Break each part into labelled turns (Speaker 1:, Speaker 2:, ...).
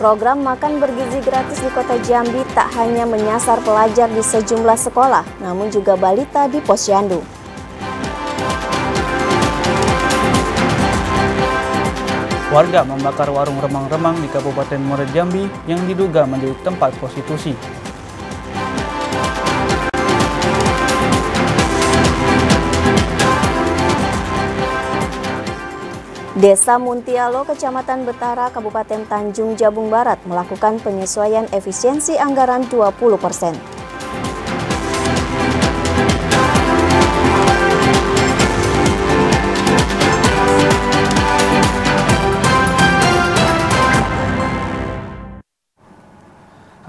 Speaker 1: Program makan bergizi gratis di Kota Jambi tak hanya menyasar pelajar di sejumlah sekolah, namun juga balita di Posyandu.
Speaker 2: Warga membakar warung remang-remang di Kabupaten Muara Jambi yang diduga menjadi tempat prostitusi.
Speaker 1: Desa Muntialo, Kecamatan Betara, Kabupaten Tanjung Jabung Barat melakukan penyesuaian efisiensi anggaran 20%.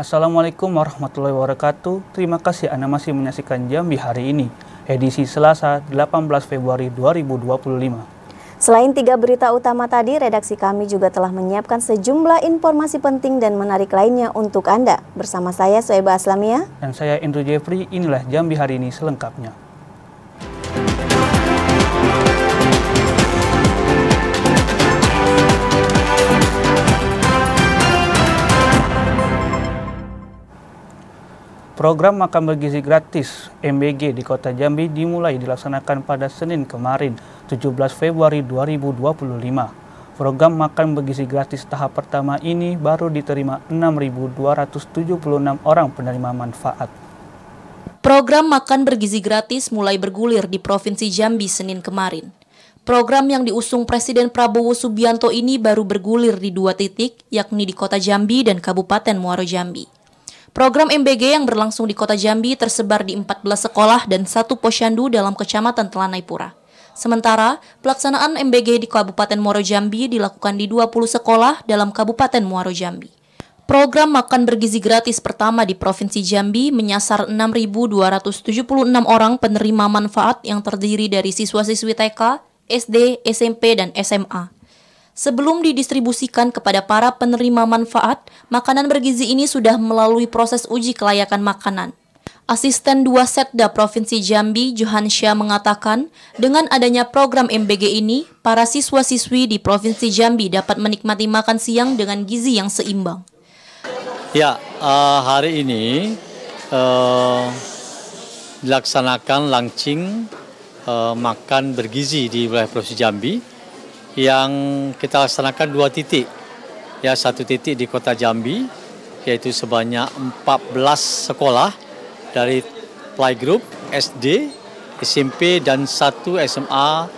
Speaker 2: Assalamualaikum warahmatullahi wabarakatuh. Terima kasih Anda masih menyaksikan Jambi hari ini, edisi Selasa 18 Februari 2025.
Speaker 1: Selain 3 berita utama tadi, redaksi kami juga telah menyiapkan sejumlah informasi penting dan menarik lainnya untuk Anda. Bersama saya, Soeba Aslamia.
Speaker 2: Dan saya, Indro Jeffrey. Inilah Jambi hari ini selengkapnya. Program makan bergizi gratis MBG di Kota Jambi dimulai dilaksanakan pada Senin kemarin, 17 Februari 2025. Program makan bergizi gratis tahap pertama ini baru diterima 6.276 orang penerima manfaat.
Speaker 3: Program makan bergizi gratis mulai bergulir di Provinsi Jambi Senin kemarin. Program yang diusung Presiden Prabowo Subianto ini baru bergulir di 2 titik, yakni di Kota Jambi dan Kabupaten Muaro Jambi. Program MBG yang berlangsung di Kota Jambi tersebar di 14 sekolah dan 1 posyandu dalam Kecamatan Telanai-Pura. Sementara, pelaksanaan MBG di Kabupaten Muaro Jambi dilakukan di 20 sekolah dalam Kabupaten Muaro Jambi. Program makan bergizi gratis pertama di Provinsi Jambi menyasar 6.276 orang penerima manfaat yang terdiri dari siswa-siswi TK, SD, SMP, dan SMA. Sebelum didistribusikan kepada para penerima manfaat, makanan bergizi ini sudah melalui proses uji kelayakan makanan. Asisten 2 Setda Provinsi Jambi, Johansya, mengatakan, dengan adanya program MBG ini, para siswa-siswi di Provinsi Jambi dapat menikmati makan siang dengan gizi yang seimbang.
Speaker 4: Ya, hari ini dilaksanakan launching makan bergizi di wilayah Provinsi Jambi, yang kita laksanakan 2 titik. Ya, 1 titik di Kota Jambi, yaitu sebanyak 14 sekolah dari playgroup SD, SMP, dan 1 SMA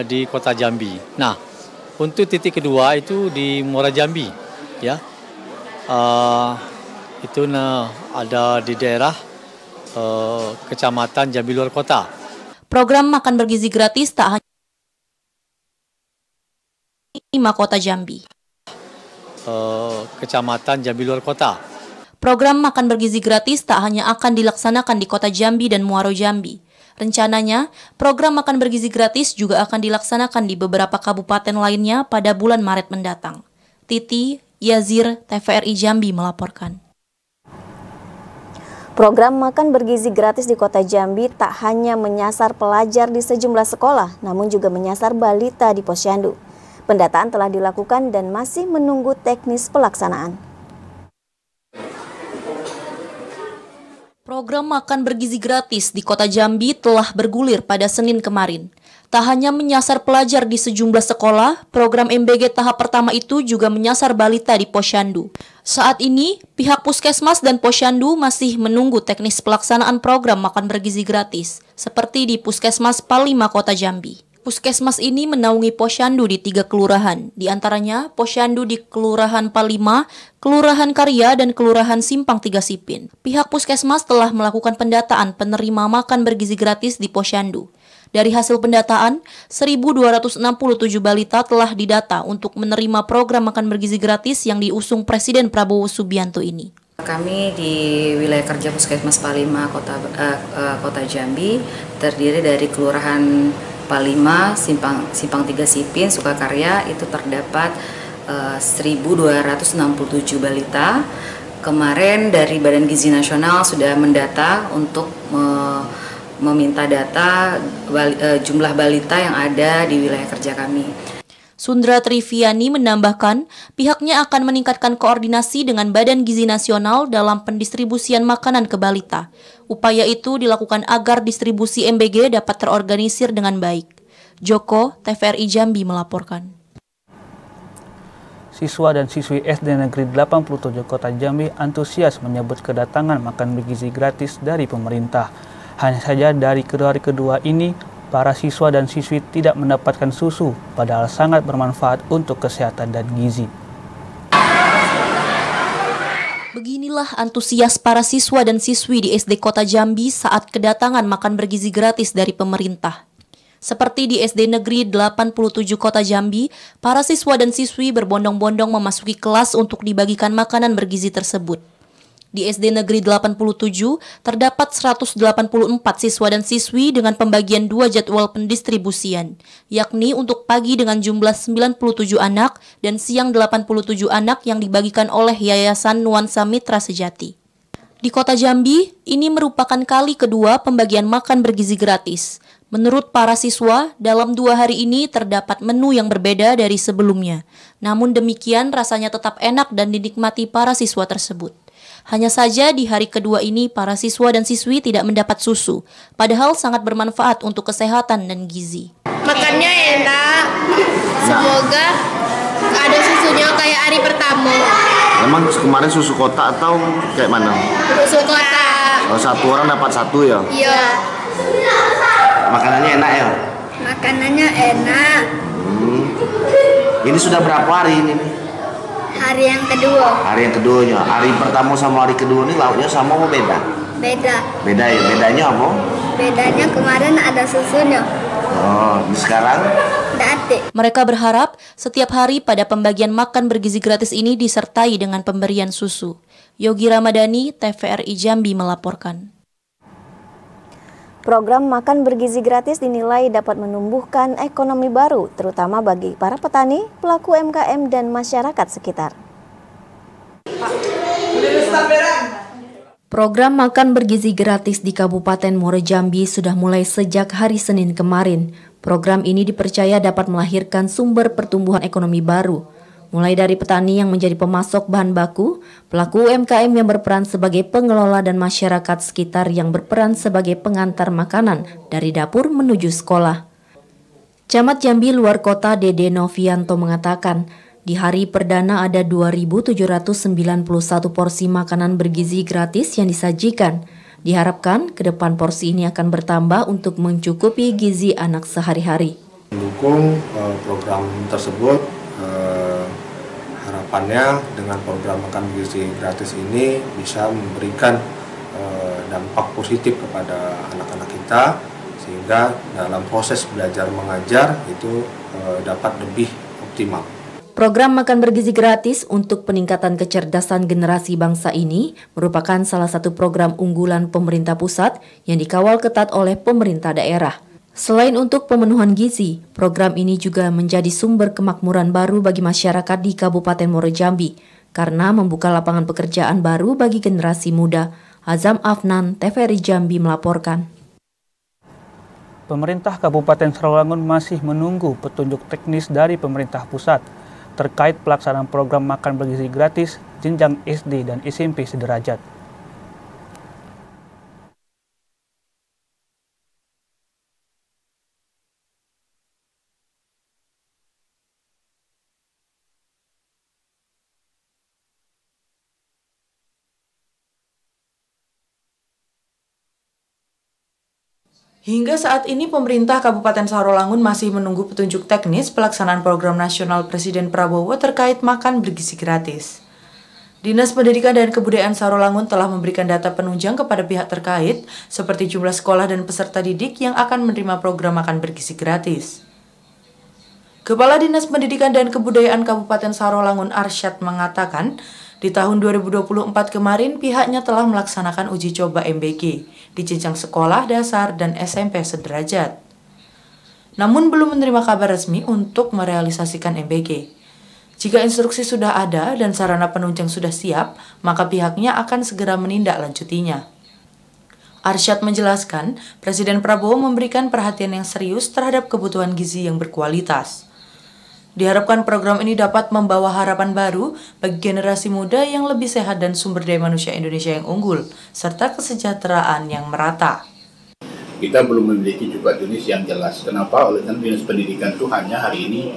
Speaker 4: di Kota Jambi. Nah, untuk titik kedua itu di Muara Jambi, ya, itu ada di daerah Kecamatan Jambi Luar Kota.
Speaker 3: Program makan bergizi gratis tak hanya 5 Kota Jambi.
Speaker 4: Kecamatan Jambi Luar Kota.
Speaker 3: Program makan bergizi gratis tak hanya akan dilaksanakan di Kota Jambi dan Muaro Jambi. Rencananya, program makan bergizi gratis juga akan dilaksanakan di beberapa kabupaten lainnya pada bulan Maret mendatang. Titi Yazir, TVRI Jambi melaporkan.
Speaker 1: Program makan bergizi gratis di Kota Jambi tak hanya menyasar pelajar di sejumlah sekolah, namun juga menyasar balita di Posyandu. Pendataan telah dilakukan dan masih menunggu teknis pelaksanaan.
Speaker 3: Program makan bergizi gratis di Kota Jambi telah bergulir pada Senin kemarin. Tak hanya menyasar pelajar di sejumlah sekolah, program MBG tahap pertama itu juga menyasar balita di Posyandu. Saat ini, pihak Puskesmas dan Posyandu masih menunggu teknis pelaksanaan program makan bergizi gratis, seperti di Puskesmas Palima Kota Jambi. Puskesmas ini menaungi posyandu di 3 kelurahan, di antaranya posyandu di Kelurahan Palima, Kelurahan Karya, dan Kelurahan Simpang 3 Sipin. Pihak Puskesmas telah melakukan pendataan penerima makan bergizi gratis di posyandu. Dari hasil pendataan, 1.267 balita telah didata untuk menerima program makan bergizi gratis yang diusung Presiden Prabowo Subianto ini.
Speaker 5: Kami di wilayah kerja Puskesmas Palima Kota Jambi terdiri dari Kelurahan Palima, Simpang 3 Sipin, Sukakarya, itu terdapat 1.267 balita. Kemarin dari Badan Gizi Nasional sudah mendata untuk meminta data jumlah balita yang ada di wilayah kerja kami.
Speaker 3: Sundra Triviani menambahkan, pihaknya akan meningkatkan koordinasi dengan Badan Gizi Nasional dalam pendistribusian makanan ke balita. Upaya itu dilakukan agar distribusi MBG dapat terorganisir dengan baik. Joko, TVRI Jambi melaporkan.
Speaker 2: Siswa dan siswi SD Negeri 87 Kota Jambi antusias menyambut kedatangan makan bergizi gratis dari pemerintah. Hanya saja dari hari kedua ini, para siswa dan siswi tidak mendapatkan susu, padahal sangat bermanfaat untuk kesehatan dan gizi.
Speaker 3: Beginilah antusias para siswa dan siswi di SD Kota Jambi saat kedatangan makan bergizi gratis dari pemerintah. Seperti di SD Negeri 87 Kota Jambi, para siswa dan siswi berbondong-bondong memasuki kelas untuk dibagikan makanan bergizi tersebut. Di SD Negeri 87, terdapat 184 siswa dan siswi dengan pembagian 2 jadwal pendistribusian, yakni untuk pagi dengan jumlah 97 anak dan siang 87 anak yang dibagikan oleh Yayasan Nuansa Mitra Sejati. Di Kota Jambi, ini merupakan kali kedua pembagian makan bergizi gratis. Menurut para siswa, dalam 2 hari ini terdapat menu yang berbeda dari sebelumnya. Namun demikian rasanya tetap enak dan dinikmati para siswa tersebut. Hanya saja di hari kedua ini para siswa dan siswi tidak mendapat susu, padahal sangat bermanfaat untuk kesehatan dan gizi.
Speaker 6: Makannya enak, semoga ada susunya kayak hari pertama.
Speaker 7: Emang kemarin susu kotak atau kayak mana?
Speaker 6: Susu kotak.
Speaker 7: Oh, 1 orang dapat 1 ya?
Speaker 6: Iya.
Speaker 7: Makanannya enak ya?
Speaker 6: Makanannya enak.
Speaker 7: Ini sudah berapa hari ini?
Speaker 6: Hari yang kedua.
Speaker 7: Hari yang keduanya. Hari pertama sama hari kedua ini lauknya sama apa beda?
Speaker 6: Beda.
Speaker 7: Beda ya? Bedanya apa?
Speaker 6: Bedanya kemarin ada susunya.
Speaker 7: Oh, sekarang?
Speaker 6: Tidak ada.
Speaker 3: Mereka berharap setiap hari pada pembagian makan bergizi gratis ini disertai dengan pemberian susu. Yogi Ramadhani, TVRI Jambi melaporkan.
Speaker 1: Program makan bergizi gratis dinilai dapat menumbuhkan ekonomi baru, terutama bagi para petani, pelaku UMKM, dan masyarakat sekitar.
Speaker 3: Program makan bergizi gratis di Kabupaten Muaro Jambi sudah mulai sejak hari Senin kemarin. Program ini dipercaya dapat melahirkan sumber pertumbuhan ekonomi baru, mulai dari petani yang menjadi pemasok bahan baku, pelaku UMKM yang berperan sebagai pengelola, dan masyarakat sekitar yang berperan sebagai pengantar makanan dari dapur menuju sekolah. Camat Jambi Luar Kota Dede Novianto mengatakan, di hari perdana ada 2.791 porsi makanan bergizi gratis yang disajikan. Diharapkan ke depan porsi ini akan bertambah untuk mencukupi gizi anak sehari-hari.
Speaker 8: Mendukung program tersebut, harapannya dengan program makan bergizi gratis ini bisa memberikan dampak positif kepada anak-anak kita, sehingga dalam proses belajar mengajar itu dapat lebih optimal.
Speaker 3: Program makan bergizi gratis untuk peningkatan kecerdasan generasi bangsa ini merupakan salah satu program unggulan pemerintah pusat yang dikawal ketat oleh pemerintah daerah. Selain untuk pemenuhan gizi, program ini juga menjadi sumber kemakmuran baru bagi masyarakat di Kabupaten Muaro Jambi karena membuka lapangan pekerjaan baru bagi generasi muda. Azam Afnan, TVRI Jambi melaporkan.
Speaker 2: Pemerintah Kabupaten Sarolangun masih menunggu petunjuk teknis dari pemerintah pusat terkait pelaksanaan program makan bergizi gratis jenjang SD dan SMP sederajat.
Speaker 9: Hingga saat ini pemerintah Kabupaten Sarolangun masih menunggu petunjuk teknis pelaksanaan program nasional Presiden Prabowo terkait makan bergizi gratis. Dinas Pendidikan dan Kebudayaan Sarolangun telah memberikan data penunjang kepada pihak terkait seperti jumlah sekolah dan peserta didik yang akan menerima program makan bergizi gratis. Kepala Dinas Pendidikan dan Kebudayaan Kabupaten Sarolangun Arsyad mengatakan, di tahun 2024 kemarin pihaknya telah melaksanakan uji coba MBG di jenjang sekolah dasar dan SMP sederajat. Namun belum menerima kabar resmi untuk merealisasikan MBG. Jika instruksi sudah ada dan sarana penunjang sudah siap, maka pihaknya akan segera menindaklanjutinya. Arsyad menjelaskan, Presiden Prabowo memberikan perhatian yang serius terhadap kebutuhan gizi yang berkualitas. Diharapkan program ini dapat membawa harapan baru bagi generasi muda yang lebih sehat dan sumber daya manusia Indonesia yang unggul, serta kesejahteraan yang merata.
Speaker 10: Kita belum memiliki juga jenis yang jelas. Kenapa? Oleh karena Dinas Pendidikan itu hanya hari ini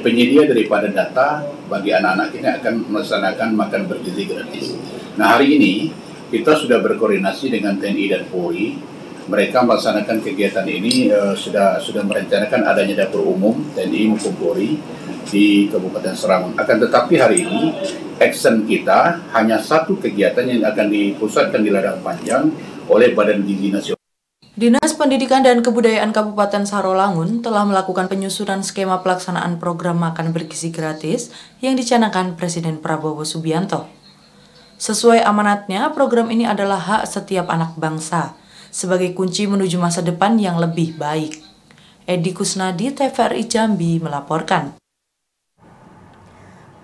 Speaker 10: penyedia daripada data bagi anak-anak kita akan melaksanakan makan bergizi gratis. Nah, hari ini kita sudah berkoordinasi dengan TNI dan Polri. Mereka melaksanakan kegiatan ini sudah merencanakan adanya dapur umum TNI maupun Polri di Kabupaten Serangun. Akan tetapi hari ini action kita hanya satu kegiatan yang akan dipusatkan di Ladang Panjang oleh Badan Gizi Nasional.
Speaker 9: Dinas Pendidikan dan Kebudayaan Kabupaten Sarolangun telah melakukan penyusunan skema pelaksanaan program makan bergizi gratis yang dicanangkan Presiden Prabowo Subianto. Sesuai amanatnya, program ini adalah hak setiap anak bangsa sebagai kunci menuju masa depan yang lebih baik. Edi Kusnadi, TVRI Jambi melaporkan.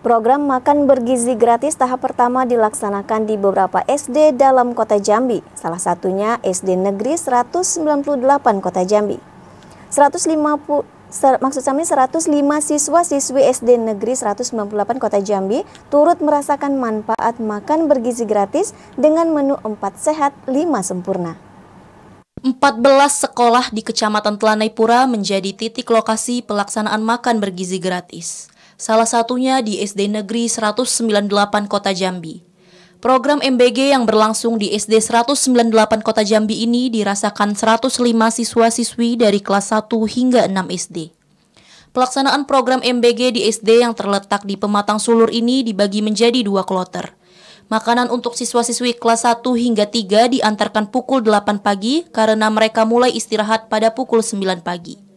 Speaker 1: Program makan bergizi gratis tahap pertama dilaksanakan di beberapa SD dalam Kota Jambi, salah satunya SD Negeri 198 Kota Jambi. 105 siswa-siswi SD Negeri 198 Kota Jambi turut merasakan manfaat makan bergizi gratis dengan menu 4 sehat 5 sempurna.
Speaker 3: 14 sekolah di Kecamatan Telanai-Pura menjadi titik lokasi pelaksanaan makan bergizi gratis. Salah satunya di SD Negeri 198 Kota Jambi. Program MBG yang berlangsung di SD 198 Kota Jambi ini dirasakan 105 siswa-siswi dari kelas 1 hingga 6 SD. Pelaksanaan program MBG di SD yang terletak di Pematang Sulur ini dibagi menjadi 2 kloter. Makanan untuk siswa-siswi kelas 1 hingga 3 diantarkan pukul 8 pagi karena mereka mulai istirahat pada pukul 9 pagi.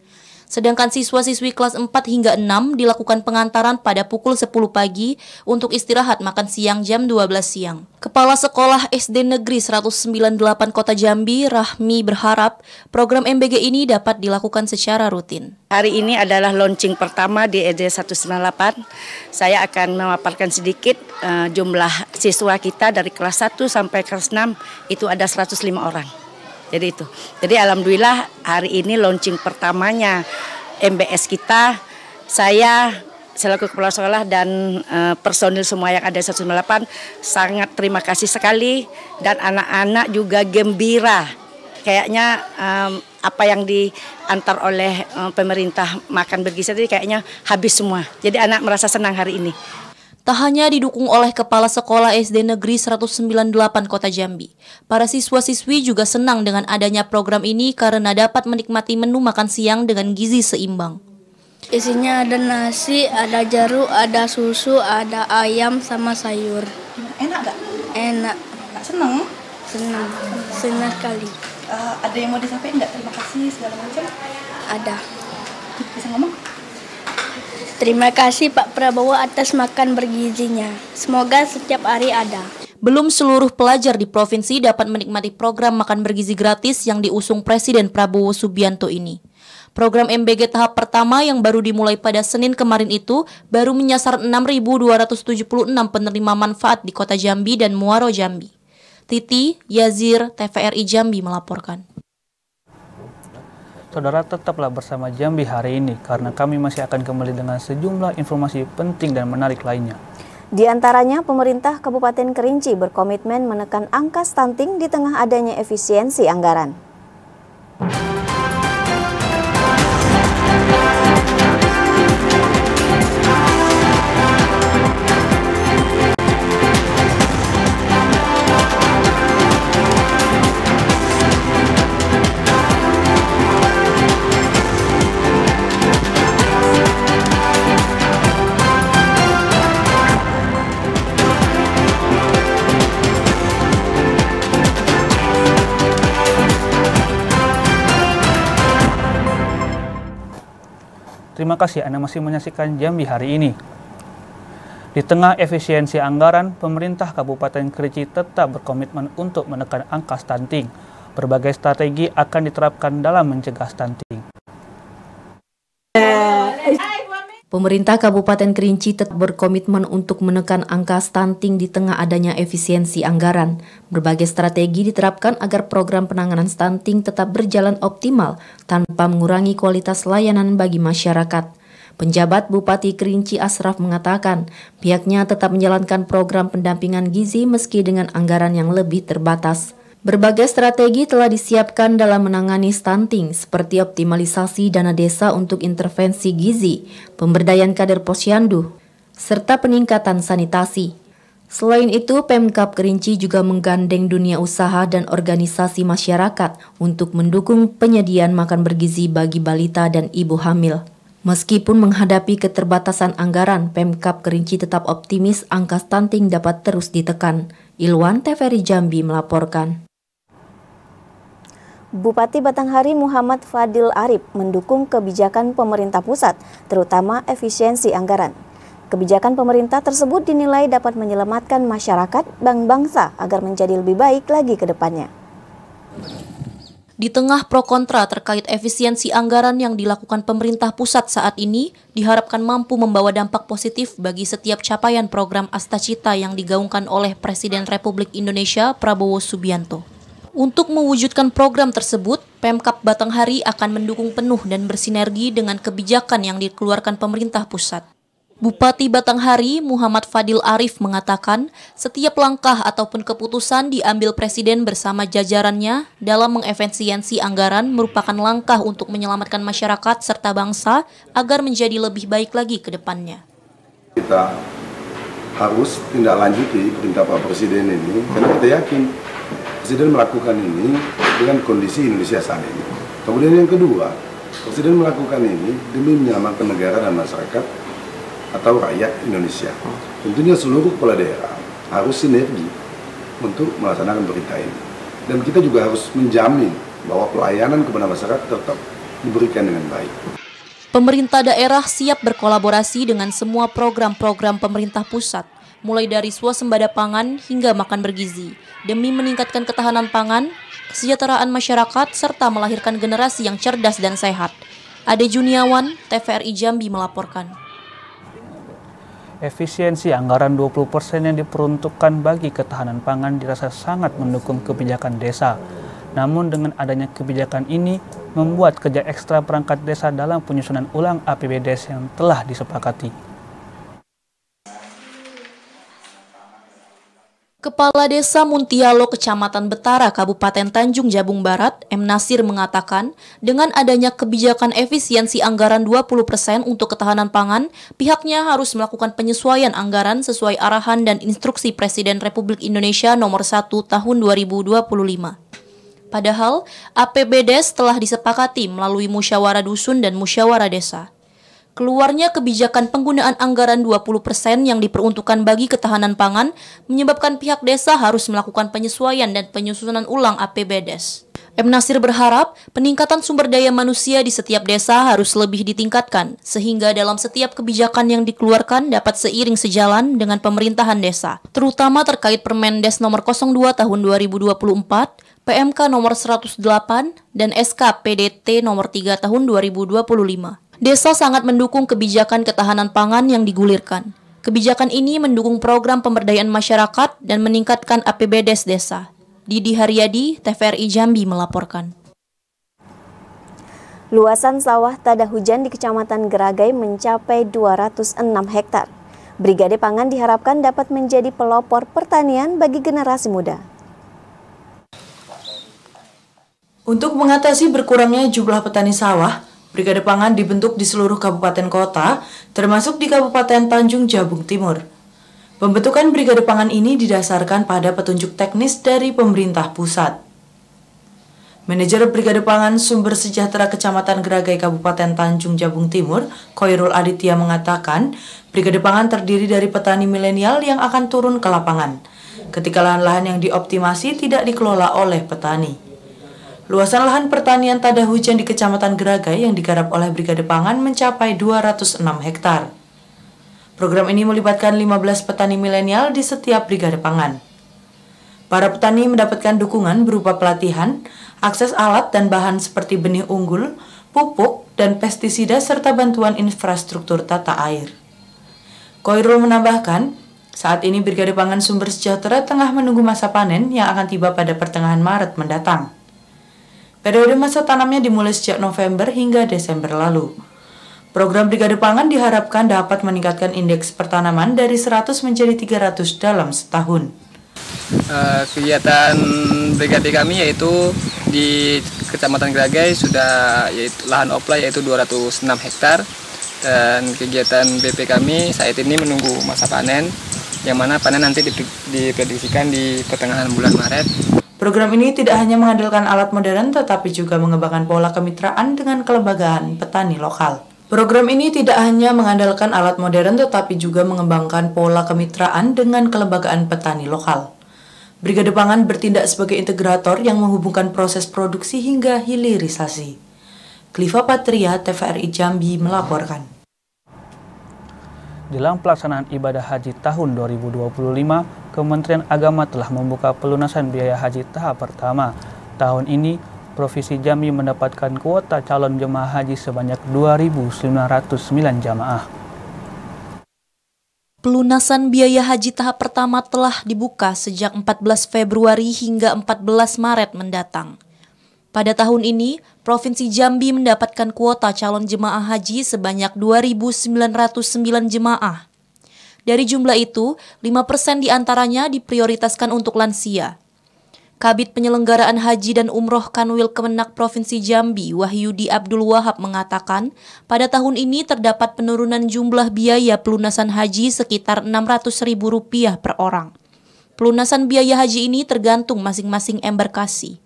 Speaker 3: Sedangkan siswa-siswi kelas 4 hingga 6 dilakukan pengantaran pada pukul 10 pagi untuk istirahat makan siang jam 12 siang. Kepala Sekolah SD Negeri 198 Kota Jambi, Rahmi, berharap program MBG ini dapat dilakukan secara rutin.
Speaker 11: Hari ini adalah launching pertama di SD 198. Saya akan memaparkan sedikit jumlah siswa kita dari kelas 1 sampai kelas 6 itu ada 105 orang. Jadi alhamdulillah hari ini launching pertamanya MBS kita, saya selaku kepala sekolah dan personil semua yang ada 198 sangat terima kasih sekali dan anak-anak juga gembira. Kayaknya apa yang diantar oleh pemerintah makan bergizi tadi kayaknya habis semua. Jadi anak merasa senang hari ini.
Speaker 3: Tak hanya didukung oleh Kepala Sekolah SD Negeri 198 Kota Jambi, para siswa-siswi juga senang dengan adanya program ini karena dapat menikmati menu makan siang dengan gizi seimbang.
Speaker 6: Isinya ada nasi, ada jeruk, ada susu, ada ayam sama sayur.
Speaker 12: Enak gak?
Speaker 6: Enak.
Speaker 12: Seneng?
Speaker 6: Senang. Senang sekali.
Speaker 12: Ada yang mau disampaikan nggak? Terima kasih segala macam?
Speaker 6: Ada.
Speaker 12: Bisa ngomong?
Speaker 6: Terima kasih Pak Prabowo atas makan bergizinya. Semoga setiap hari ada.
Speaker 3: Belum seluruh pelajar di provinsi dapat menikmati program makan bergizi gratis yang diusung Presiden Prabowo Subianto ini. Program MBG tahap pertama yang baru dimulai pada Senin kemarin itu baru menyasar 6.276 penerima manfaat di Kota Jambi dan Muaro Jambi. Titi Yazir, TVRI Jambi melaporkan.
Speaker 2: Saudara, tetaplah bersama Jambi hari ini karena kami masih akan kembali dengan sejumlah informasi penting dan menarik lainnya.
Speaker 1: Di antaranya, pemerintah Kabupaten Kerinci berkomitmen menekan angka stunting di tengah adanya efisiensi anggaran.
Speaker 2: Terima kasih Anda masih menyaksikan Jambi hari ini. Di tengah efisiensi anggaran, pemerintah Kabupaten Kerinci tetap berkomitmen untuk menekan angka stunting. Berbagai strategi akan diterapkan dalam mencegah stunting.
Speaker 3: Pemerintah Kabupaten Kerinci tetap berkomitmen untuk menekan angka stunting di tengah adanya efisiensi anggaran. Berbagai strategi diterapkan agar program penanganan stunting tetap berjalan optimal tanpa mengurangi kualitas layanan bagi masyarakat. Penjabat Bupati Kerinci Ashraf mengatakan pihaknya tetap menjalankan program pendampingan gizi meski dengan anggaran yang lebih terbatas. Berbagai strategi telah disiapkan dalam menangani stunting seperti optimalisasi dana desa untuk intervensi gizi, pemberdayaan kader posyandu, serta peningkatan sanitasi. Selain itu, Pemkab Kerinci juga menggandeng dunia usaha dan organisasi masyarakat untuk mendukung penyediaan makan bergizi bagi balita dan ibu hamil. Meskipun menghadapi keterbatasan anggaran, Pemkab Kerinci tetap optimis angka stunting dapat terus ditekan. Ilwan, TVRI Jambi melaporkan.
Speaker 1: Bupati Batanghari Muhammad Fadil Arif mendukung kebijakan pemerintah pusat, terutama efisiensi anggaran. Kebijakan pemerintah tersebut dinilai dapat menyelamatkan masyarakat dan bangsa agar menjadi lebih baik lagi ke depannya.
Speaker 3: Di tengah pro kontra terkait efisiensi anggaran yang dilakukan pemerintah pusat saat ini, diharapkan mampu membawa dampak positif bagi setiap capaian program Astacita yang digaungkan oleh Presiden Republik Indonesia Prabowo Subianto. Untuk mewujudkan program tersebut, Pemkab Batanghari akan mendukung penuh dan bersinergi dengan kebijakan yang dikeluarkan pemerintah pusat. Bupati Batanghari Muhammad Fadil Arif mengatakan setiap langkah ataupun keputusan diambil Presiden bersama jajarannya dalam mengefisiensi anggaran merupakan langkah untuk menyelamatkan masyarakat serta bangsa agar menjadi lebih baik lagi ke depannya.
Speaker 13: Kita harus tindak lanjuti perintah Pak Presiden ini karena kita yakin Presiden melakukan ini dengan kondisi Indonesia saat ini. Kemudian yang kedua, Presiden melakukan ini demi menyelamatkan negara dan masyarakat atau rakyat Indonesia. Tentunya seluruh kepala daerah harus sinergi untuk melaksanakan perintah ini. Dan kita juga harus menjamin bahwa pelayanan kepada masyarakat tetap diberikan dengan baik.
Speaker 3: Pemerintah daerah siap berkolaborasi dengan semua program-program pemerintah pusat, mulai dari swasembada pangan hingga makan bergizi, demi meningkatkan ketahanan pangan, kesejahteraan masyarakat, serta melahirkan generasi yang cerdas dan sehat. Ade Juniawan, TVRI Jambi melaporkan.
Speaker 2: Efisiensi anggaran 20% yang diperuntukkan bagi ketahanan pangan dirasa sangat mendukung kebijakan desa. Namun dengan adanya kebijakan ini, membuat kerja ekstra perangkat desa dalam penyusunan ulang APBDes yang telah disepakati.
Speaker 3: Kepala Desa Muntialo, Kecamatan Betara, Kabupaten Tanjung Jabung Barat, M. Nasir mengatakan, dengan adanya kebijakan efisiensi anggaran 20% untuk ketahanan pangan, pihaknya harus melakukan penyesuaian anggaran sesuai arahan dan instruksi Presiden Republik Indonesia nomor 1 tahun 2025. Padahal, APBDes telah disepakati melalui musyawarah dusun dan musyawarah desa. Keluarnya kebijakan penggunaan anggaran 20% yang diperuntukkan bagi ketahanan pangan menyebabkan pihak desa harus melakukan penyesuaian dan penyusunan ulang APBDes. M. Nasir berharap peningkatan sumber daya manusia di setiap desa harus lebih ditingkatkan, sehingga dalam setiap kebijakan yang dikeluarkan dapat seiring sejalan dengan pemerintahan desa, terutama terkait Permendes nomor 02 tahun 2024, PMK nomor 108, dan SK PDT nomor 3 tahun 2025. Desa sangat mendukung kebijakan ketahanan pangan yang digulirkan. Kebijakan ini mendukung program pemberdayaan masyarakat dan meningkatkan APBDes desa. Didi Haryadi, TVRI Jambi melaporkan.
Speaker 1: Luasan sawah tada hujan di Kecamatan Geragai mencapai 206 hektar. Brigade Pangan diharapkan dapat menjadi pelopor pertanian bagi generasi muda.
Speaker 9: Untuk mengatasi berkurangnya jumlah petani sawah, Brigade Pangan dibentuk di seluruh kabupaten kota, termasuk di Kabupaten Tanjung Jabung Timur. Pembentukan Brigade Pangan ini didasarkan pada petunjuk teknis dari pemerintah pusat. Manajer Brigade Pangan Sumber Sejahtera Kecamatan Geragai Kabupaten Tanjung Jabung Timur, Koirul Aditya mengatakan, Brigade Pangan terdiri dari petani milenial yang akan turun ke lapangan, ketika lahan-lahan yang dioptimasi tidak dikelola oleh petani. Luasan lahan pertanian tada hujan di Kecamatan Geragai yang digarap oleh Brigade Pangan mencapai 206 hektar. Program ini melibatkan 15 petani milenial di setiap Brigade Pangan. Para petani mendapatkan dukungan berupa pelatihan, akses alat dan bahan seperti benih unggul, pupuk, dan pestisida serta bantuan infrastruktur tata air. Koirul menambahkan, saat ini Brigade Pangan Sumber Sejahtera tengah menunggu masa panen yang akan tiba pada pertengahan Maret mendatang. Periode masa tanamnya dimulai sejak November hingga Desember lalu. Program Brigade Pangan diharapkan dapat meningkatkan indeks pertanaman dari 100 menjadi 300 dalam setahun.
Speaker 14: Kegiatan brigade kami yaitu di Kecamatan Geragai sudah lahan oplai yaitu 206 hektar, dan kegiatan BP kami saat ini menunggu masa panen, yang mana panen nanti diprediksikan di pertengahan bulan Maret.
Speaker 9: Program ini tidak hanya mengandalkan alat modern tetapi juga mengembangkan pola kemitraan dengan kelembagaan petani lokal. Program ini tidak hanya mengandalkan alat modern tetapi juga mengembangkan pola kemitraan dengan kelembagaan petani lokal. Brigade Pangan bertindak sebagai integrator yang menghubungkan proses produksi hingga hilirisasi. Kliva Patria, TVRI Jambi melaporkan.
Speaker 2: Dalam pelaksanaan ibadah haji tahun 2025, Kementerian Agama telah membuka pelunasan biaya haji tahap pertama. Tahun ini, Provinsi Jambi mendapatkan kuota calon jemaah haji sebanyak 2.909 jamaah.
Speaker 3: Pelunasan biaya haji tahap pertama telah dibuka sejak 14 Februari hingga 14 Maret mendatang. Pada tahun ini, Provinsi Jambi mendapatkan kuota calon jemaah haji sebanyak 2.909 jemaah. Dari jumlah itu, 5% diantaranya diprioritaskan untuk lansia. Kabid Penyelenggaraan Haji dan Umroh Kanwil Kemenak Provinsi Jambi, Wahyudi Abdul Wahab mengatakan, pada tahun ini terdapat penurunan jumlah biaya pelunasan haji sekitar Rp600.000 per orang. Pelunasan biaya haji ini tergantung masing-masing embarkasi.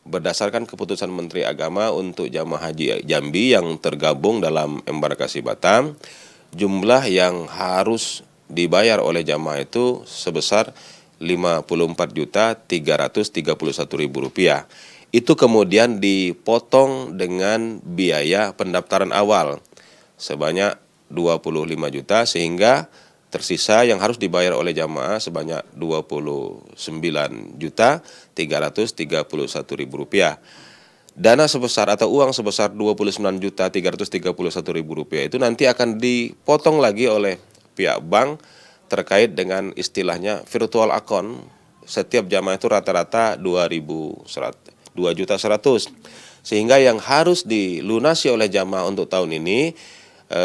Speaker 15: Berdasarkan keputusan Menteri Agama untuk jamaah haji Jambi yang tergabung dalam embarkasi Batam, jumlah yang harus dibayar oleh jamaah itu sebesar Rp54.331.000. Itu kemudian dipotong dengan biaya pendaftaran awal sebanyak 25 juta sehingga tersisa yang harus dibayar oleh jamaah sebanyak Rp29.331.000. Dana sebesar atau uang sebesar Rp29.331.000 itu nanti akan dipotong lagi oleh pihak bank terkait dengan istilahnya virtual account. Setiap jamaah itu rata-rata 2.100.000, sehingga yang harus dilunasi oleh jamaah untuk tahun ini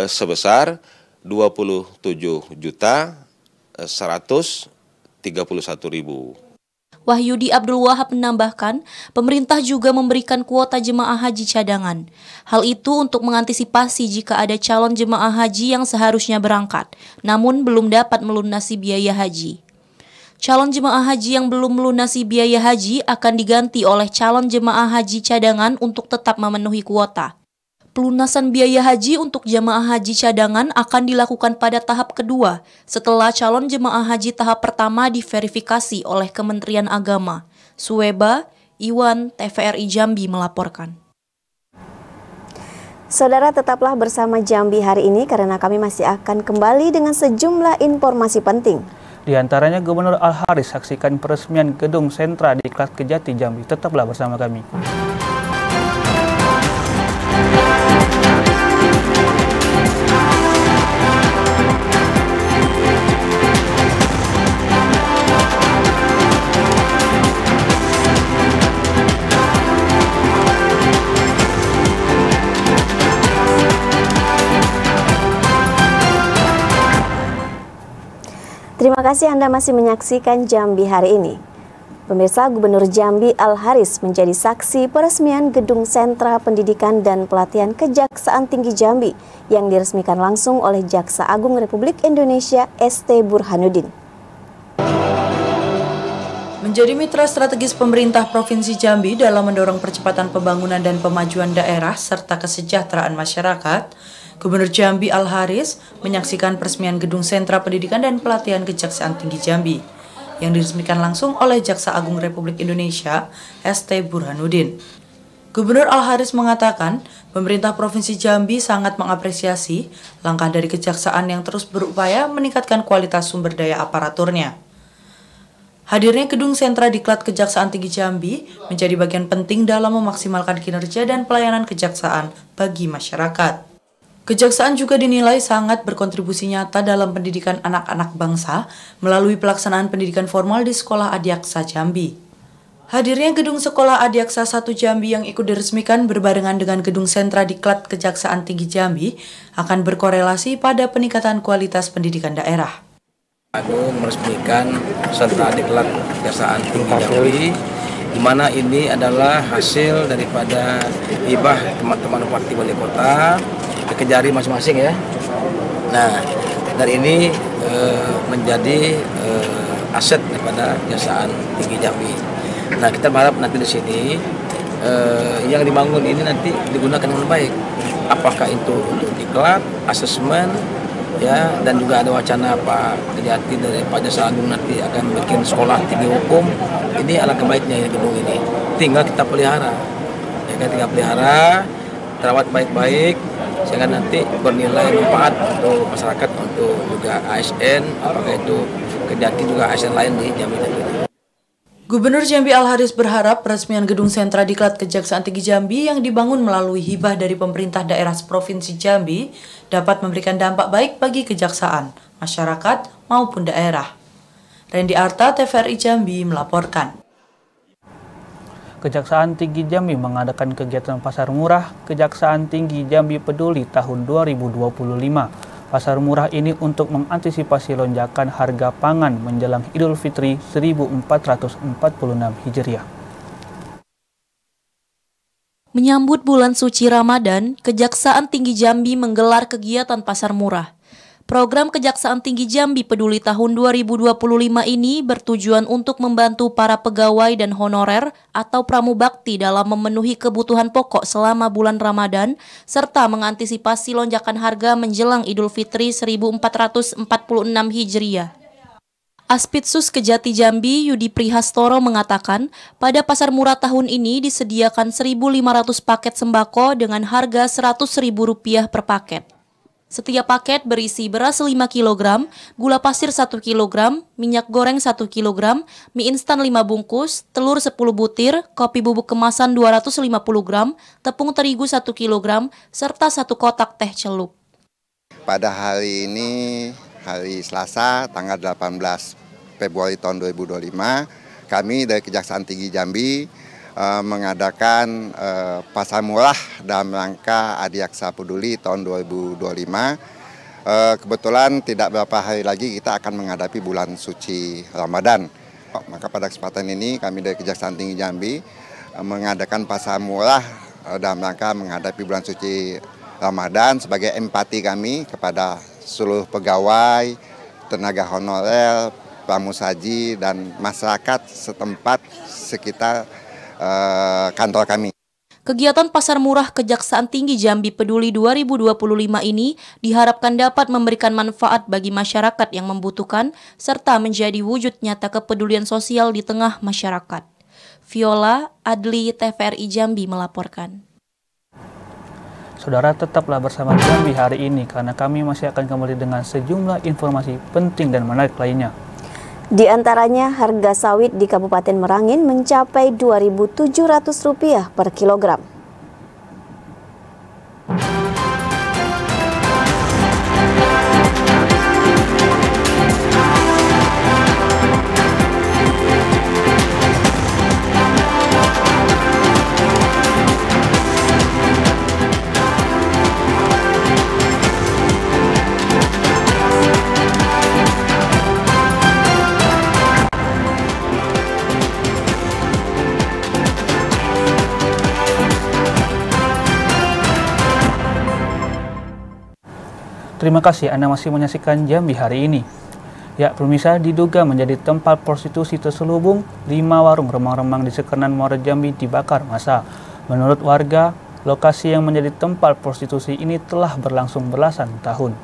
Speaker 15: sebesar Rp27.131.000.
Speaker 3: Wahyudi Abdul Wahab menambahkan, pemerintah juga memberikan kuota jemaah haji cadangan. Hal itu untuk mengantisipasi jika ada calon jemaah haji yang seharusnya berangkat, namun belum dapat melunasi biaya haji. Calon jemaah haji yang belum melunasi biaya haji akan diganti oleh calon jemaah haji cadangan untuk tetap memenuhi kuota. Pelunasan biaya haji untuk jemaah haji cadangan akan dilakukan pada tahap kedua setelah calon jemaah haji tahap pertama diverifikasi oleh Kementerian Agama. Suweba, Iwan, TVRI Jambi melaporkan.
Speaker 1: Saudara, tetaplah bersama Jambi hari ini karena kami masih akan kembali dengan sejumlah informasi penting.
Speaker 2: Di antaranya Gubernur Al-Haris saksikan peresmian gedung sentra di Klat Kejati Jambi. Tetaplah bersama kami.
Speaker 1: Terima kasih Anda masih menyaksikan Jambi hari ini. Pemirsa, Gubernur Jambi Al-Haris menjadi saksi peresmian Gedung Sentra Pendidikan dan Pelatihan Kejaksaan Tinggi Jambi yang diresmikan langsung oleh Jaksa Agung Republik Indonesia ST Burhanuddin.
Speaker 9: Menjadi mitra strategis pemerintah Provinsi Jambi dalam mendorong percepatan pembangunan dan pemajuan daerah serta kesejahteraan masyarakat, Gubernur Jambi Al-Haris menyaksikan peresmian Gedung Sentra Pendidikan dan Pelatihan Kejaksaan Tinggi Jambi yang diresmikan langsung oleh Jaksa Agung Republik Indonesia ST Burhanuddin. Gubernur Al-Haris mengatakan, pemerintah Provinsi Jambi sangat mengapresiasi langkah dari kejaksaan yang terus berupaya meningkatkan kualitas sumber daya aparaturnya. Hadirnya Gedung Sentra Diklat Kejaksaan Tinggi Jambi menjadi bagian penting dalam memaksimalkan kinerja dan pelayanan kejaksaan bagi masyarakat. Kejaksaan juga dinilai sangat berkontribusi nyata dalam pendidikan anak-anak bangsa melalui pelaksanaan pendidikan formal di Sekolah Adiaksa Jambi. Hadirnya gedung sekolah Adiaksa 1 Jambi yang ikut diresmikan berbarengan dengan gedung sentra Diklat Kejaksaan Tinggi Jambi akan berkorelasi pada peningkatan kualitas pendidikan daerah.
Speaker 16: Agung meresmikan sentra Diklat Kejaksaan Tinggi Jambi, di mana ini adalah hasil daripada hibah teman-teman Bupati Wali Kota ke Kejari masing-masing ya. Nah, dari ini menjadi aset daripada Kejaksaan Tinggi Jambi. Nah, kita berharap nanti di sini yang dibangun ini nanti digunakan dengan baik. Apakah itu untuk diklat, asesmen, ya, dan juga ada wacana Pak Kejati dari Pak Jaksa Agung nanti akan bikin sekolah tinggi hukum. Ini alangkah baiknya gedung ini. Tinggal kita pelihara, ya kan, tinggal pelihara, terawat baik-baik, sehingga nanti bernilai manfaat untuk masyarakat, untuk juga ASN, apakah itu Kejati juga ASN lain di Jambi nanti.
Speaker 9: Gubernur Jambi Al-Haris berharap peresmian gedung sentra Diklat Kejaksaan Tinggi Jambi yang dibangun melalui hibah dari pemerintah daerah Provinsi Jambi dapat memberikan dampak baik bagi kejaksaan, masyarakat, maupun daerah. Randy Arta, TVRI Jambi melaporkan.
Speaker 2: Kejaksaan Tinggi Jambi mengadakan kegiatan Pasar Murah Kejaksaan Tinggi Jambi Peduli tahun 2025. Pasar murah ini untuk mengantisipasi lonjakan harga pangan menjelang Idul Fitri 1446 Hijriah.
Speaker 3: Menyambut bulan suci Ramadan, Kejaksaan Tinggi Jambi menggelar kegiatan Pasar Murah. Program Kejaksaan Tinggi Jambi Peduli tahun 2025 ini bertujuan untuk membantu para pegawai dan honorer atau pramubakti dalam memenuhi kebutuhan pokok selama bulan Ramadan, serta mengantisipasi lonjakan harga menjelang Idul Fitri 1446 Hijriah. Aspidsus Kejati Jambi Yudi Prihastoro mengatakan, pada pasar murah tahun ini disediakan 1.500 paket sembako dengan harga Rp100.000 per paket. Setiap paket berisi beras 5 kg, gula pasir 1 kg, minyak goreng 1 kg, mie instan 5 bungkus, telur 10 butir, kopi bubuk kemasan 250 gram, tepung terigu 1 kg, serta 1 kotak teh celup.
Speaker 17: Pada hari ini, hari Selasa, tanggal 18 Februari tahun 2025, kami dari Kejaksaan Tinggi Jambi mengadakan pasar murah dalam rangka Adiaksa Peduli tahun 2025. Kebetulan tidak berapa hari lagi kita akan menghadapi bulan suci Ramadan. Maka pada kesempatan ini kami dari Kejaksaan Tinggi Jambi mengadakan pasar murah dalam rangka menghadapi bulan suci Ramadan sebagai empati kami kepada seluruh pegawai, tenaga honorer, pramusaji, dan masyarakat setempat sekitar kantor kami.
Speaker 3: Kegiatan Pasar Murah Kejaksaan Tinggi Jambi Peduli 2025 ini diharapkan dapat memberikan manfaat bagi masyarakat yang membutuhkan serta menjadi wujud nyata kepedulian sosial di tengah masyarakat. Viola Adli, TVRI Jambi melaporkan.
Speaker 2: Saudara, tetaplah bersama Jambi hari ini karena kami masih akan kembali dengan sejumlah informasi penting dan menarik lainnya.
Speaker 1: Di antaranya harga sawit di Kabupaten Merangin mencapai Rp2.700 per kilogram.
Speaker 2: Terima kasih Anda masih menyaksikan Jambi hari ini. Ya, pemirsa, diduga menjadi tempat prostitusi terselubung, 5 warung remang-remang di Sekenan Muara Jambi dibakar massa. Menurut warga, lokasi yang menjadi tempat prostitusi ini telah berlangsung belasan tahun.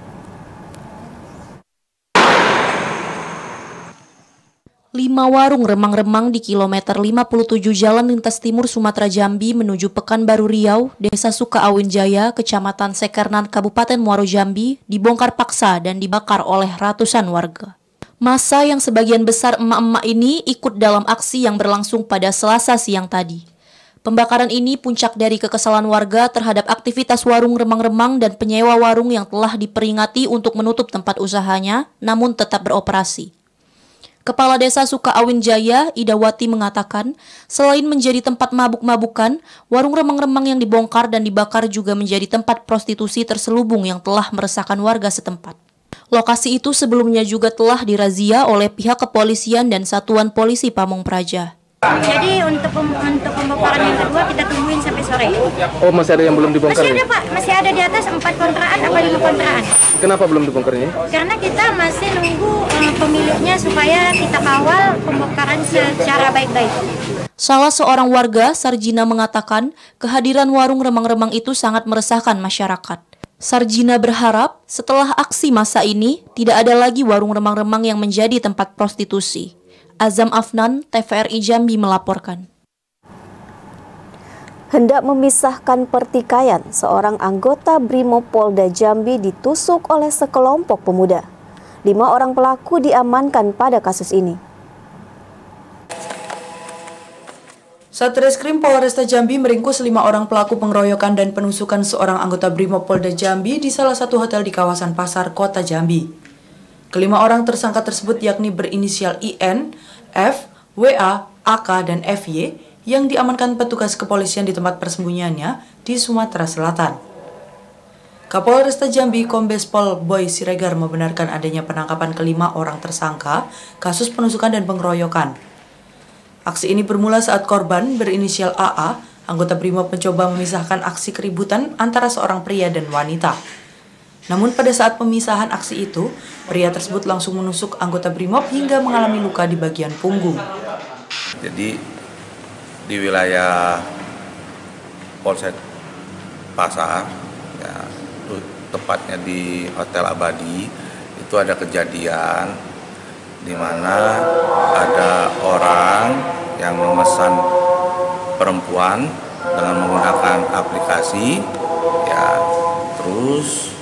Speaker 3: Lima warung remang-remang di kilometer 57 Jalan Lintas Timur Sumatera Jambi menuju Pekanbaru Riau, Desa Sukaawin Jaya, Kecamatan Sekernan, Kabupaten Muaro Jambi, dibongkar paksa dan dibakar oleh ratusan warga. Massa yang sebagian besar emak-emak ini ikut dalam aksi yang berlangsung pada Selasa siang tadi. Pembakaran ini puncak dari kekesalan warga terhadap aktivitas warung remang-remang dan penyewa warung yang telah diperingati untuk menutup tempat usahanya, namun tetap beroperasi. Kepala Desa Sukaawin Jaya, Idawati mengatakan, selain menjadi tempat mabuk-mabukan, warung remang-remang yang dibongkar dan dibakar juga menjadi tempat prostitusi terselubung yang telah meresahkan warga setempat. Lokasi itu sebelumnya juga telah dirazia oleh pihak kepolisian dan Satuan Polisi Pamong Praja.
Speaker 18: Jadi untuk pembongkaran yang kedua kita tungguin sampai sore.
Speaker 19: Oh, masih ada yang belum dibongkar?
Speaker 18: Masih ada Pak, masih ada di atas 4 kontraan atau 5 kontraan.
Speaker 19: Kenapa belum dibongkarnya?
Speaker 18: Karena kita masih nunggu pemiliknya supaya kita kawal pembongkaran secara baik-baik.
Speaker 3: Salah seorang warga, Sarjina, mengatakan kehadiran warung remang-remang itu sangat meresahkan masyarakat. Sarjina berharap setelah aksi massa ini tidak ada lagi warung remang-remang yang menjadi tempat prostitusi. Azam Afnan, TVRI Jambi melaporkan.
Speaker 1: Hendak memisahkan pertikaian, seorang anggota Brimopolda Jambi ditusuk oleh sekelompok pemuda. 5 orang pelaku diamankan pada kasus ini.
Speaker 9: Satreskrim Polresta Jambi meringkus 5 orang pelaku pengeroyokan dan penusukan seorang anggota Brimopolda Jambi di salah satu hotel di kawasan Pasar Kota Jambi. Kelima orang tersangka tersebut yakni berinisial IN, F, WA, AK, dan FY yang diamankan petugas kepolisian di tempat persembunyiannya di Sumatera Selatan. Kapolresta Jambi Kombes Pol Boy Siregar membenarkan adanya penangkapan kelima orang tersangka kasus penusukan dan pengeroyokan. Aksi ini bermula saat korban berinisial AA, anggota Brimob, mencoba memisahkan aksi keributan antara seorang pria dan wanita. Namun pada saat pemisahan aksi itu, pria tersebut langsung menusuk anggota Brimob hingga mengalami luka di bagian punggung.
Speaker 20: Jadi di wilayah Polsek Pasar, ya, tepatnya di Hotel Abadi, itu ada kejadian di mana ada orang yang memesan perempuan dengan menggunakan aplikasi, ya, terus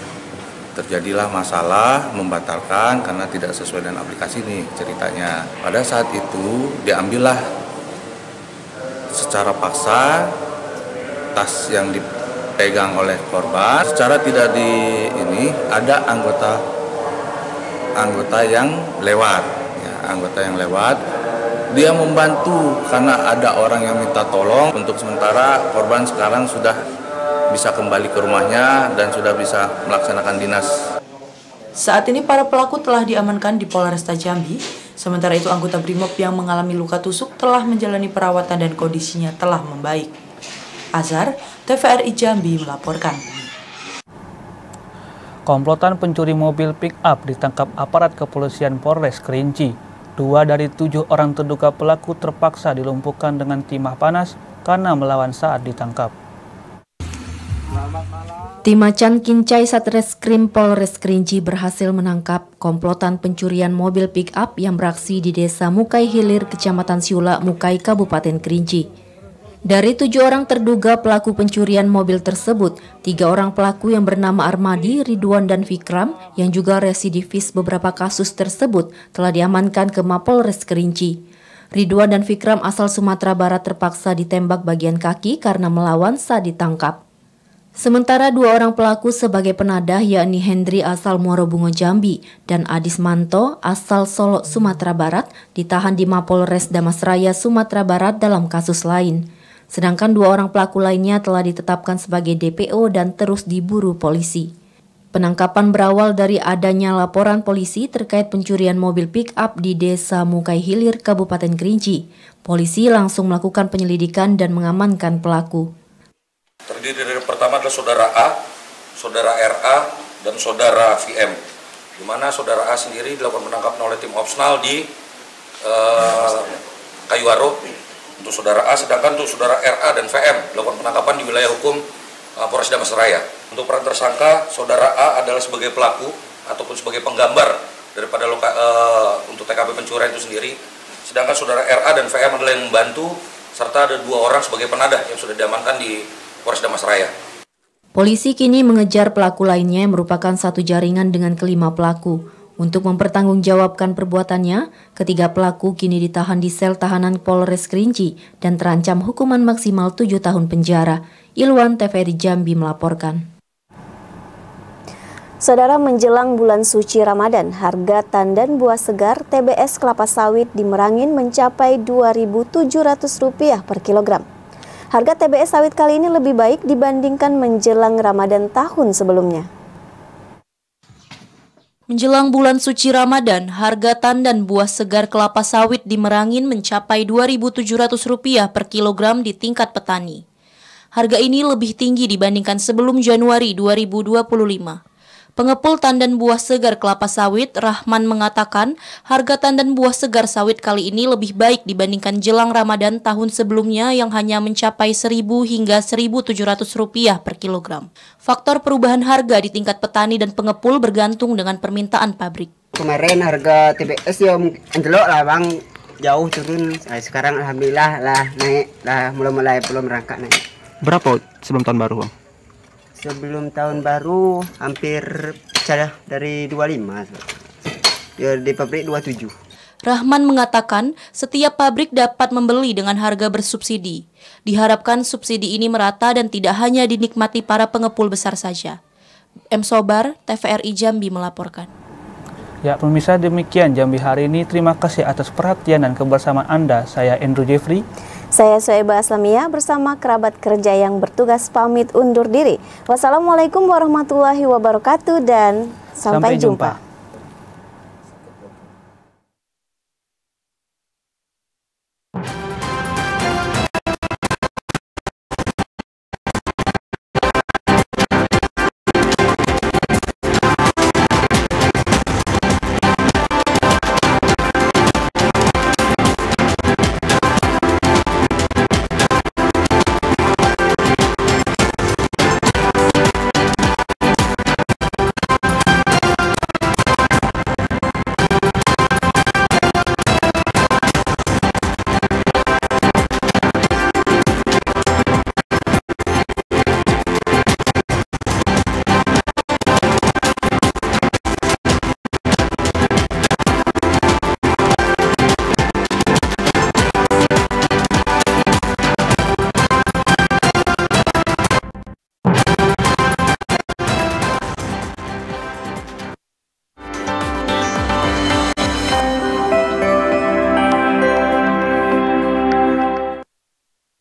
Speaker 20: terjadilah masalah membatalkan karena tidak sesuai dengan aplikasi ini ceritanya. Pada saat itu diambillah secara paksa tas yang dipegang oleh korban. Secara tidak ini ada anggota yang lewat, ya, anggota yang lewat. Dia membantu karena ada orang yang minta tolong. Untuk sementara korban sekarang sudah bisa kembali ke rumahnya dan sudah bisa melaksanakan dinas.
Speaker 9: Saat ini para pelaku telah diamankan di Polresta Jambi, sementara itu anggota Brimob yang mengalami luka tusuk telah menjalani perawatan dan kondisinya telah membaik. Azhar, TVRI Jambi melaporkan.
Speaker 2: Komplotan pencuri mobil pick-up ditangkap aparat kepolisian Polres Kerinci. 2 dari 7 orang terduga pelaku terpaksa dilumpuhkan dengan timah panas karena melawan saat ditangkap.
Speaker 3: Tim Macan Kincai Satreskrim Polres Kerinci berhasil menangkap komplotan pencurian mobil pick-up yang beraksi di Desa Mukai Hilir, Kecamatan Siula, Mukai, Kabupaten Kerinci. Dari 7 orang terduga pelaku pencurian mobil tersebut, 3 orang pelaku yang bernama Armadi, Ridwan, dan Fikram yang juga residivis beberapa kasus tersebut telah diamankan ke Mapolres Kerinci. Ridwan dan Fikram asal Sumatera Barat terpaksa ditembak bagian kaki karena melawan saat ditangkap. Sementara 2 orang pelaku sebagai penadah yakni Hendri asal Muarobungo Jambi dan Adis Manto asal Solo Sumatera Barat ditahan di Mapolres Damasraya Sumatera Barat dalam kasus lain. Sedangkan 2 orang pelaku lainnya telah ditetapkan sebagai DPO dan terus diburu polisi. Penangkapan berawal dari adanya laporan polisi terkait pencurian mobil pick-up di Desa Mukai Hilir, Kabupaten Kerinci. Polisi langsung melakukan penyelidikan dan mengamankan pelaku.
Speaker 21: Terdiri dari pertama adalah saudara A, saudara RA, dan saudara VM. Di mana saudara A sendiri dilakukan penangkapan oleh tim opsional di Kayuaro untuk saudara A, sedangkan untuk saudara RA dan VM dilakukan penangkapan di wilayah hukum Polres Damasraya. Untuk peran tersangka, saudara A adalah sebagai pelaku ataupun sebagai penggambar daripada untuk TKP pencurian itu sendiri, sedangkan saudara RA dan VM adalah yang membantu, serta ada 2 orang sebagai penadah yang sudah diamankan di Polres Damasraya.
Speaker 3: Polisi kini mengejar pelaku lainnya yang merupakan satu jaringan dengan kelima pelaku. Untuk mempertanggungjawabkan perbuatannya, ketiga pelaku kini ditahan di sel tahanan Polres Kerinci dan terancam hukuman maksimal 7 tahun penjara. Ilwan, TVRI Jambi melaporkan.
Speaker 1: Saudara, menjelang bulan suci Ramadan, harga tandan buah segar TBS kelapa sawit di Merangin mencapai Rp2.700 per kilogram. Harga TBS sawit kali ini lebih baik dibandingkan menjelang Ramadan tahun sebelumnya.
Speaker 3: Menjelang bulan suci Ramadan, harga tandan buah segar kelapa sawit di Merangin mencapai Rp2.700 per kilogram di tingkat petani. Harga ini lebih tinggi dibandingkan sebelum Januari 2025. Pengepul tandan buah segar kelapa sawit, Rahman, mengatakan harga tandan buah segar sawit kali ini lebih baik dibandingkan jelang Ramadan tahun sebelumnya yang hanya mencapai Rp1.000 hingga Rp1.700 per kilogram. Faktor perubahan harga di tingkat petani dan pengepul bergantung dengan permintaan pabrik.
Speaker 4: Kemarin harga TBS ya anjlok lah bang, jauh turun. Sekarang alhamdulillah lah naik lah, mulai belum merangkak naik.
Speaker 19: Berapa sebelum tahun baru bang?
Speaker 4: Sebelum tahun baru hampir dari 25, ya di pabrik 27.
Speaker 3: Rahman mengatakan setiap pabrik dapat membeli dengan harga bersubsidi. Diharapkan subsidi ini merata dan tidak hanya dinikmati para pengepul besar saja. M. Sobar, TVRI Jambi melaporkan.
Speaker 2: Ya, pemirsa, demikian Jambi hari ini. Terima kasih atas perhatian dan kebersamaan Anda. Saya Andrew Jeffrey.
Speaker 1: Saya Soeba Aslamia bersama kerabat kerja yang bertugas pamit undur diri. Wassalamualaikum warahmatullahi wabarakatuh dan sampai jumpa.